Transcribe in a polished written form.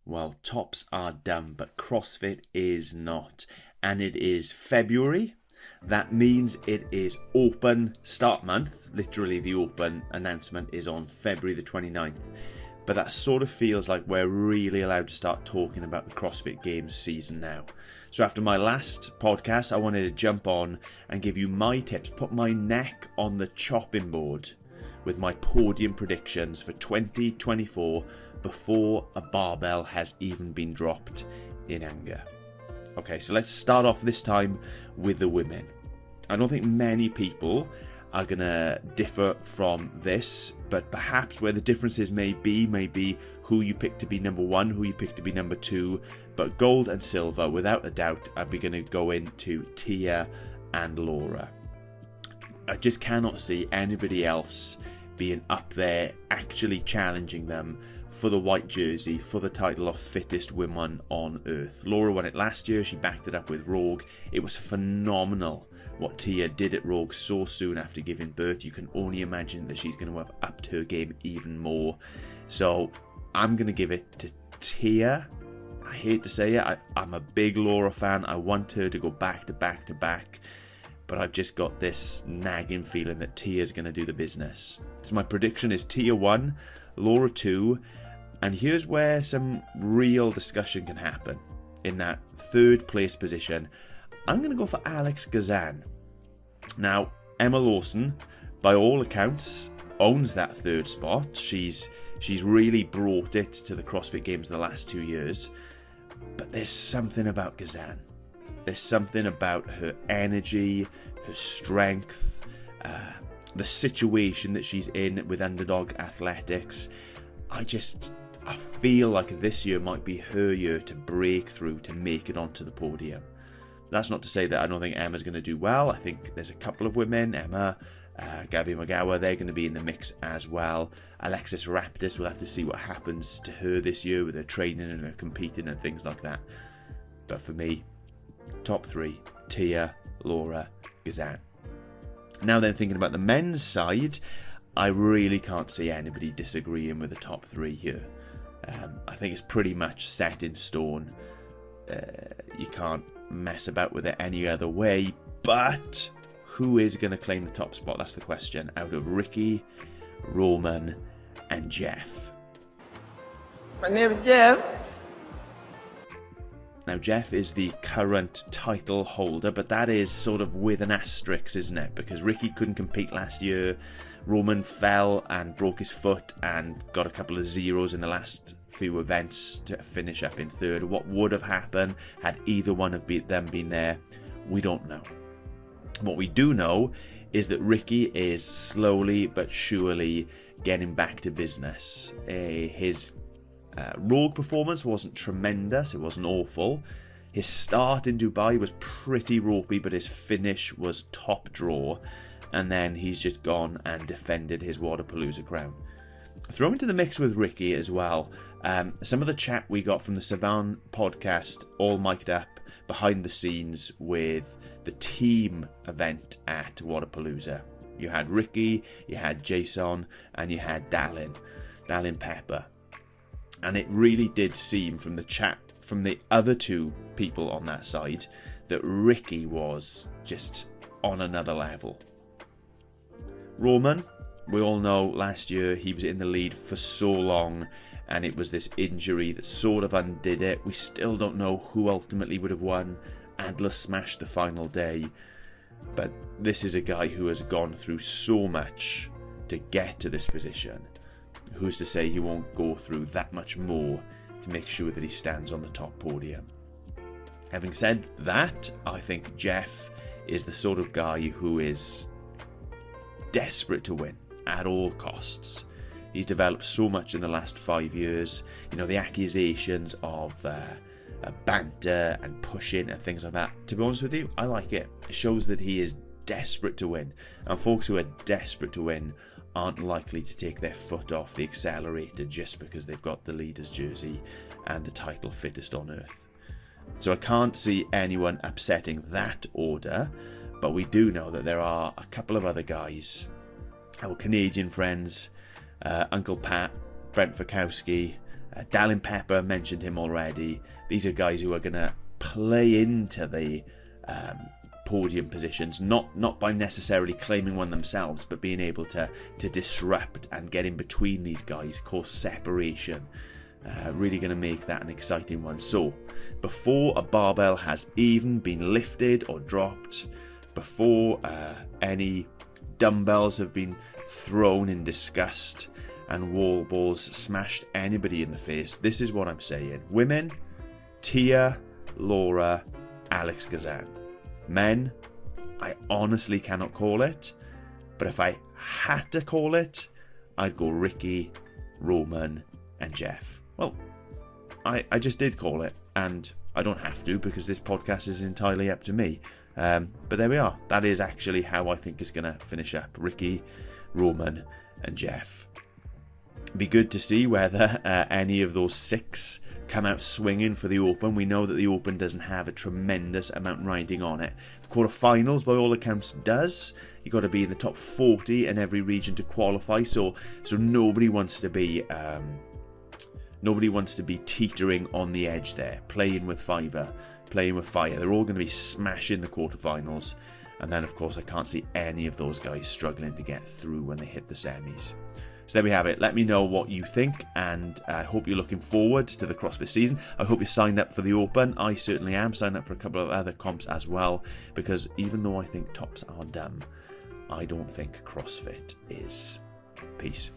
Well, tops are done, but CrossFit is not. And it is February. That means it is open start month. Literally, the open announcement is on February the 29th. But that sort of feels like we're really allowed to start talking about the CrossFit Games season now. So after my last podcast, I wanted to jump on and give you my tips, put my neck on the chopping board with my podium predictions for 2024 before a barbell has even been dropped in anger. Okay, so let's start off this time with the women. I don't think many people are going to differ from this, but perhaps where the differences may be who you pick to be number one, who you pick to be number two, but gold and silver, without a doubt, are going to go into Tia and Laura. I just cannot see anybody else being up there actually challenging them for the white jersey, for the title of fittest woman on earth. Laura won it last year. She backed it up with Rogue. It was phenomenal what Tia did at Rogue so soon after giving birth. You can only imagine that she's going to have upped her game even more. So I'm going to give it to Tia. I hate to say it. I'm a big Laura fan. I want her to go back to back to back. But I've just got this nagging feeling that Tia's going to do the business. So my prediction is Tia 1, Laura 2, and here's where some real discussion can happen. In that third place position, I'm going to go for Alex Gazan. Now, Emma Lawson, by all accounts, owns that third spot. She's really brought it to the CrossFit Games the last 2 years. But there's something about Gazan. There's something about her energy, her strength, the situation that she's in with Underdog Athletics. I feel like this year might be her year to break through, to make it onto the podium. That's not to say that I don't think Emma's going to do well. I think there's a couple of women, Emma, Gabby Magawa, they're going to be in the mix as well. Alexis Raptis, we'll have to see what happens to her this year with her training and her competing and things like that. But for me, top three, Tia, Laura, Gazan. Now then, thinking about the men's side, I really can't see anybody disagreeing with the top three here. I think it's pretty much set in stone. You can't mess about with it any other way, but who is going to claim the top spot? That's the question. Out of Ricky, Roman, and Jeff. My name is Jeff. Now, Jeff is the current title holder, but that is sort of with an asterisk, isn't it? Because Ricky couldn't compete last year. Roman fell and broke his foot and got a couple of zeros in the last few events to finish up in third. What would have happened had either one of them been there? We don't know. What we do know is that Ricky is slowly but surely getting back to business. His Rogue performance wasn't tremendous, it wasn't awful. His start in Dubai was pretty ropey, but his finish was top draw. And then he's just gone and defended his Wodapalooza crown. Throw into the mix with Ricky as well. Some of the chat we got from the Savan podcast, all mic'd up behind the scenes with the team event at Wodapalooza. You had Ricky, you had Jason, and you had Dallin Pepper. And it really did seem from the chat from the other two people on that side that Ricky was just on another level. Roman, we all know last year he was in the lead for so long and it was this injury that sort of undid it. We still don't know who ultimately would have won. Adler smashed the final day. But this is a guy who has gone through so much to get to this position. Who's to say he won't go through that much more to make sure that he stands on the top podium? Having said that, I think Jeff is the sort of guy who is desperate to win at all costs. He's developed so much in the last 5 years. You know, the accusations of banter and pushing and things like that. To be honest with you, I like it. It shows that he is desperate to win. And folks who are desperate to win aren't likely to take their foot off the accelerator just because they've got the leader's jersey and the title fittest on earth. So I can't see anyone upsetting that order, but we do know that there are a couple of other guys, our Canadian friends, Uncle Pat, Brent Fakowski, Dallin Pepper, mentioned him already. These are guys who are going to play into the podium positions, not by necessarily claiming one themselves, but being able to disrupt and get in between these guys, cause separation. Really going to make that an exciting one. So, before a barbell has even been lifted or dropped, before any dumbbells have been thrown in disgust and wall balls smashed anybody in the face, this is what I'm saying. Women, Tia, Laura, Alex Kazan. Men, I honestly cannot call it, but if I had to call it, I'd go Ricky, Roman, and Jeff. Well, I just did call it, and I don't have to because this podcast is entirely up to me. But there we are. That is actually how I think it's going to finish up. Ricky, Roman, and Jeff. It'd be good to see whether any of those 6 come out swinging for the Open. We know that the Open doesn't have a tremendous amount riding on it. The quarterfinals, by all accounts, does. You've got to be in the top 40 in every region to qualify. So nobody wants to be teetering on the edge there, playing with fire. They're all going to be smashing the quarterfinals. And then, of course, I can't see any of those guys struggling to get through when they hit the semis. So there we have it. Let me know what you think, and I hope you're looking forward to the CrossFit season. I hope you're signed up for the Open. I certainly am. Signed up for a couple of other comps as well, because even though I think tops are dumb, I don't think CrossFit is. Peace.